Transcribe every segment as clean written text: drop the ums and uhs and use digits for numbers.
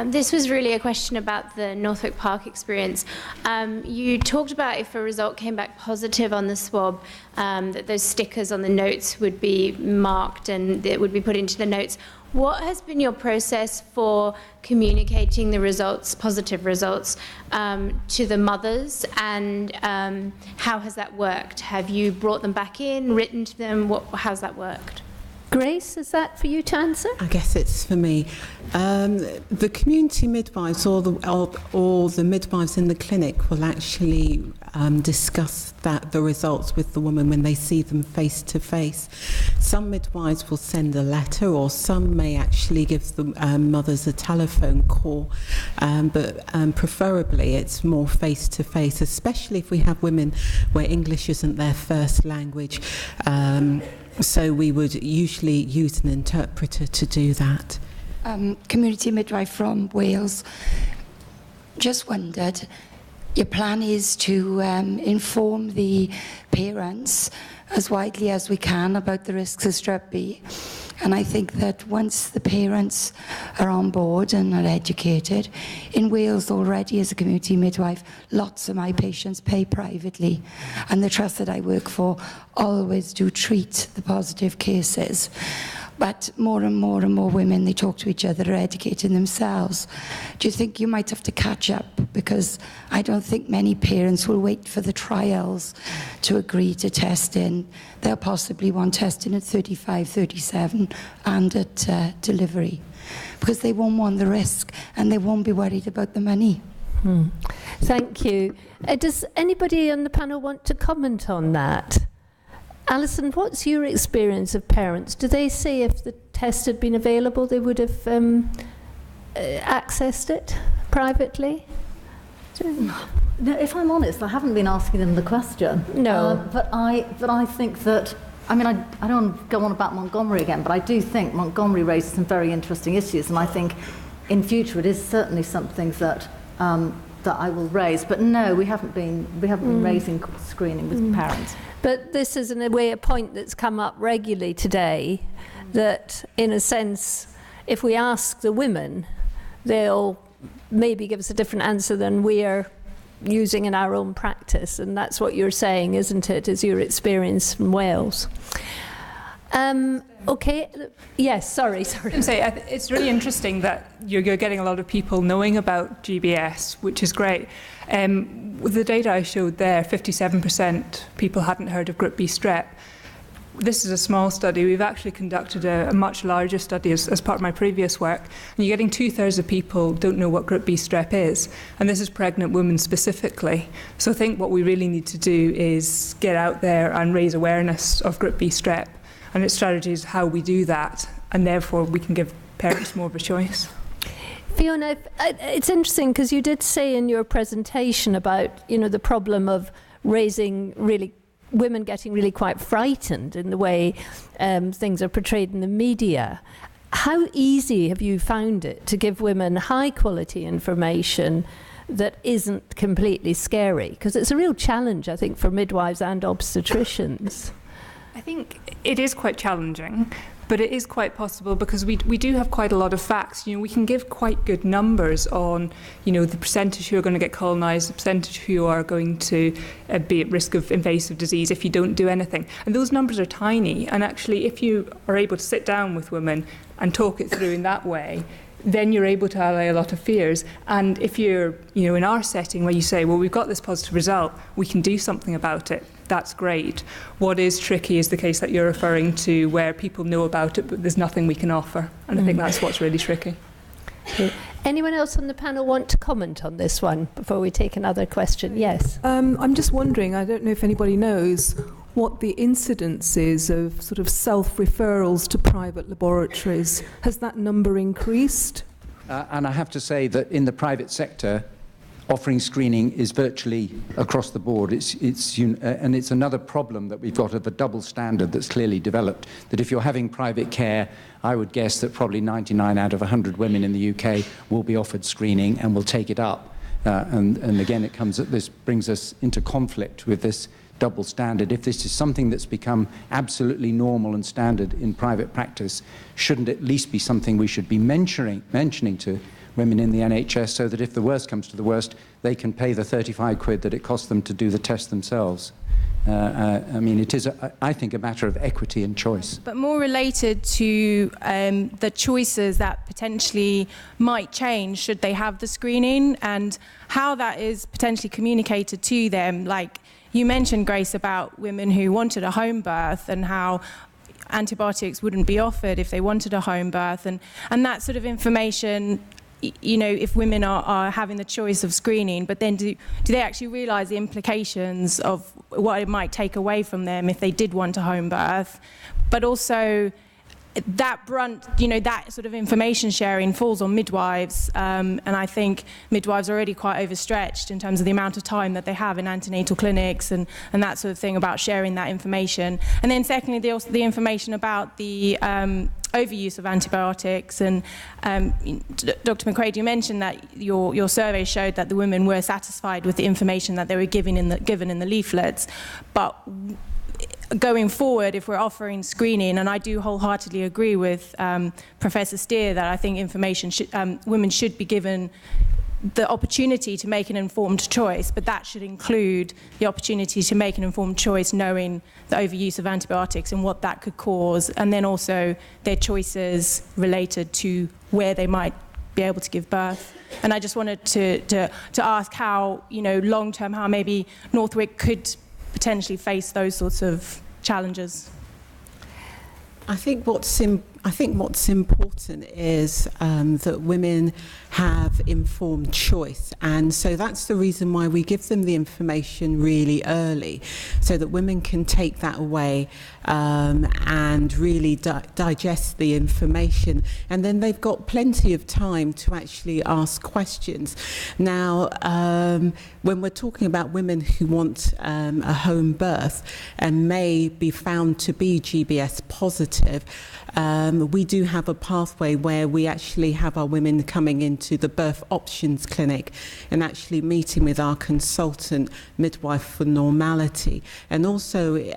This was really a question about the Northwick Park experience. You talked about if a result came back positive on the swab, that those stickers on the notes would be marked and it would be put into the notes. What has been your process for communicating the results, positive results, to the mothers, and how has that worked? Have you brought them back in, written to them? How's that worked? Grace, is that for you to answer? I guess it's for me. The community midwives or the midwives in the clinic will actually discuss the results with the woman when they see them face to face. Some midwives will send a letter, or some may actually give the mothers a telephone call, but preferably it's more face to face, especially if we have women where English isn't their first language. So we would usually use an interpreter to do that. Community midwife from Wales. Just wondered, your plan is to inform the parents as widely as we can about the risks of strep B. And I think that once the parents are on board and are educated, in Wales already as a community midwife, lots of my patients pay privately. And the trust that I work for always do treat the positive cases. But more and more and more women, they talk to each other, are educating themselves. Do you think you might have to catch up? Because I don't think many parents will wait for the trials to agree to testing. They'll possibly want testing at 35, 37 and at delivery. Because they won't want the risk and they won't be worried about the money. Thank you. Does anybody on the panel want to comment on that? Alison, what's your experience of parents? Do they say if the test had been available, they would have accessed it privately? No, if I'm honest, I haven't been asking them the question. No. But I think that, I mean, I don't want to go on about Montgomery again, but I do think Montgomery raises some very interesting issues, and I think in future it is certainly something that that I will raise. But no, we haven't been raising screening with parents. But this is, in a way, a point that's come up regularly today, that, in a sense, if we ask the women, they'll maybe give us a different answer than we're using in our own practice. And that's what you're saying, isn't it, is your experience from Wales. Okay, yes, sorry. It's really interesting that you're getting a lot of people knowing about GBS, which is great. With the data I showed there, 57% people hadn't heard of Group B strep. This is a small study. We've actually conducted a much larger study as part of my previous work. And you're getting 2/3 of people don't know what Group B strep is. And this is pregnant women specifically. So I think what we really need to do is get out there and raise awareness of Group B strep. And its strategies how we do that. And therefore we can give parents more of a choice. Fiona, it's interesting because you did say in your presentation about, the problem of women getting really quite frightened in the way things are portrayed in the media. How easy have you found it to give women high quality information that isn't completely scary? Because it's a real challenge, I think, for midwives and obstetricians. I think it is quite challenging, but it is quite possible because we do have quite a lot of facts. We can give quite good numbers on, the percentage who are going to get colonised, the percentage who are going to be at risk of invasive disease if you don't do anything. And those numbers are tiny. And actually, if you are able to sit down with women and talk it through in that way, then you're able to allay a lot of fears. And if you're, in our setting where you say, well, we've got this positive result, we can do something about it, that's great. What is tricky is the case that you're referring to where people know about it, but there's nothing we can offer. And I think that's what's really tricky. Okay. Anyone else on the panel want to comment on this one before we take another question? Yes. I'm just wondering, I don't know if anybody knows, what the incidence is of sort of self-referrals to private laboratories. Has that number increased? And I have to say that in the private sector, offering screening is virtually across the board. And it's another problem that we've got of a double standard that's clearly developed, that if you're having private care, I would guess that probably 99 out of 100 women in the UK will be offered screening and will take it up. And again, this brings us into conflict with this double standard. If this is something that's become absolutely normal and standard in private practice, shouldn't at least be something we should be mentioning to women in the NHS, so that if the worst comes to the worst, they can pay the 35 quid that it costs them to do the test themselves. I mean, it is, I think, a matter of equity and choice. But more related to the choices that potentially might change should they have the screening, and how that is potentially communicated to them. Like you mentioned, Grace, about women who wanted a home birth and how antibiotics wouldn't be offered if they wanted a home birth, and that sort of information, you know, if women are having the choice of screening, but then do they actually realise the implications of what it might take away from them if they did want a home birth? But also that brunt, you know, that sort of information sharing falls on midwives, and I think midwives are already quite overstretched in terms of the amount of time that they have in antenatal clinics and that sort of thing about sharing that information. And then secondly, the information about the overuse of antibiotics, and Dr. McQuaid, you mentioned that your survey showed that the women were satisfied with the information that they were given in the leaflets, but going forward, if we're offering screening, and I do wholeheartedly agree with Professor Steer that I think women should be given the opportunity to make an informed choice, but that should include the opportunity to make an informed choice knowing the overuse of antibiotics and what that could cause, and then also their choices related to where they might be able to give birth. And I just wanted to ask how, you know, long-term, how maybe Northwick could potentially face those sorts of challenges. I think what's important is that women have informed choice, and so that's the reason why we give them the information really early, so that women can take that away and really digest the information, and then they've got plenty of time to actually ask questions. Now, when we're talking about women who want a home birth and may be found to be GBS positive, we do have a pathway where we actually have our women coming into the birth options clinic and actually meeting with our consultant midwife for normality, and also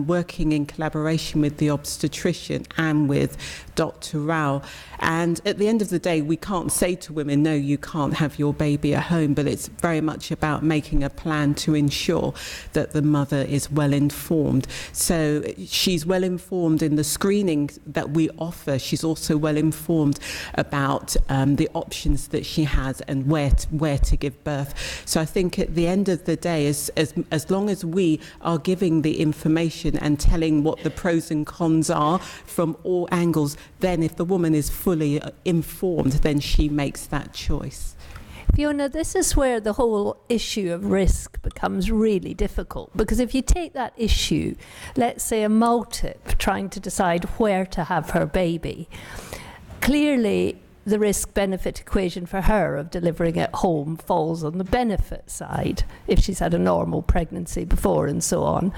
working in collaboration with the obstetrician and with Dr. Rao. And at the end of the day, we can't say to women, no, you can't have your baby at home, but it's very much about making a plan to ensure that the mother is well informed. So she's well informed in the screening that we offer. She's also well informed about the options that she has and where to give birth. So I think at the end of the day, as long as we are giving the information and telling what the pros and cons are from all angles, then if the woman is fully informed, then she makes that choice. Fiona, this is where the whole issue of risk becomes really difficult, because if you take that issue, let's say a multip trying to decide where to have her baby, clearly the risk-benefit equation for her of delivering at home falls on the benefit side if she's had a normal pregnancy before and so on.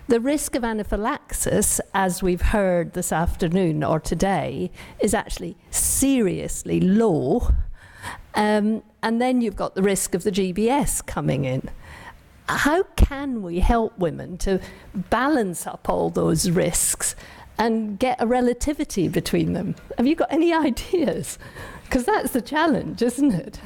The risk of anaphylaxis, as we've heard this afternoon or today, is actually seriously low. And then you've got the risk of the GBS coming in. How can we help women to balance up all those risks and get a relativity between them? Have you got any ideas? Because that's the challenge, isn't it?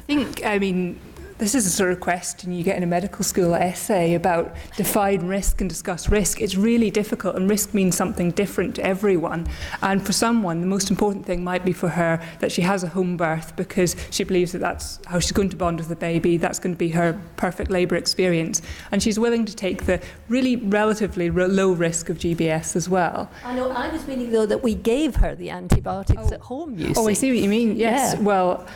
I mean, this is a sort of question you get in a medical school essay about define risk and discuss risk. It's really difficult, and risk means something different to everyone. And for someone, the most important thing might be for her that she has a home birth because she believes that that's how she's going to bond with the baby, that's going to be her perfect labour experience. And she's willing to take the really relatively low risk of GBS as well. I know, I was meaning though that we gave her the antibiotics at home, you see. Oh, I see what you mean, yes. Yeah. Well,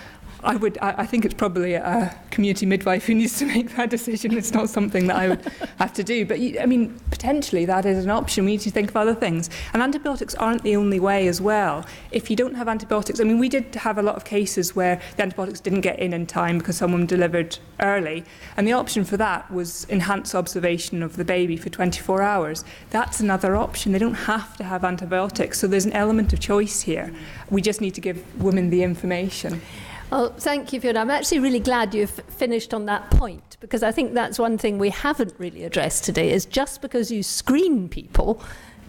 I think it's probably a community midwife who needs to make that decision. It's not something that I would have to do. But, I mean, potentially that is an option. We need to think of other things. And antibiotics aren't the only way as well. If you don't have antibiotics, I mean, we did have a lot of cases where the antibiotics didn't get in time because someone delivered early. And the option for that was enhanced observation of the baby for 24 hours. That's another option. They don't have to have antibiotics. So there's an element of choice here. We just need to give women the information. Oh, thank you, Fiona. I'm actually really glad you've finished on that point, because I think that's one thing we haven't really addressed today, is just because you screen people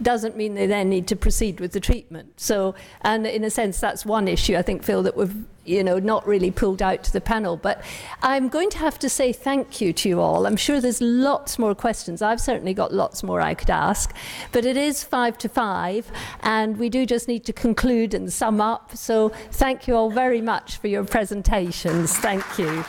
doesn't mean they then need to proceed with the treatment. So, and in a sense, that's one issue, I think, Phil, that we've, not really pulled out to the panel. But I'm going to have to say thank you to you all. I'm sure there's lots more questions. I've certainly got lots more I could ask. But it is 5 to 5, and we do just need to conclude and sum up. So thank you all very much for your presentations. Thank you.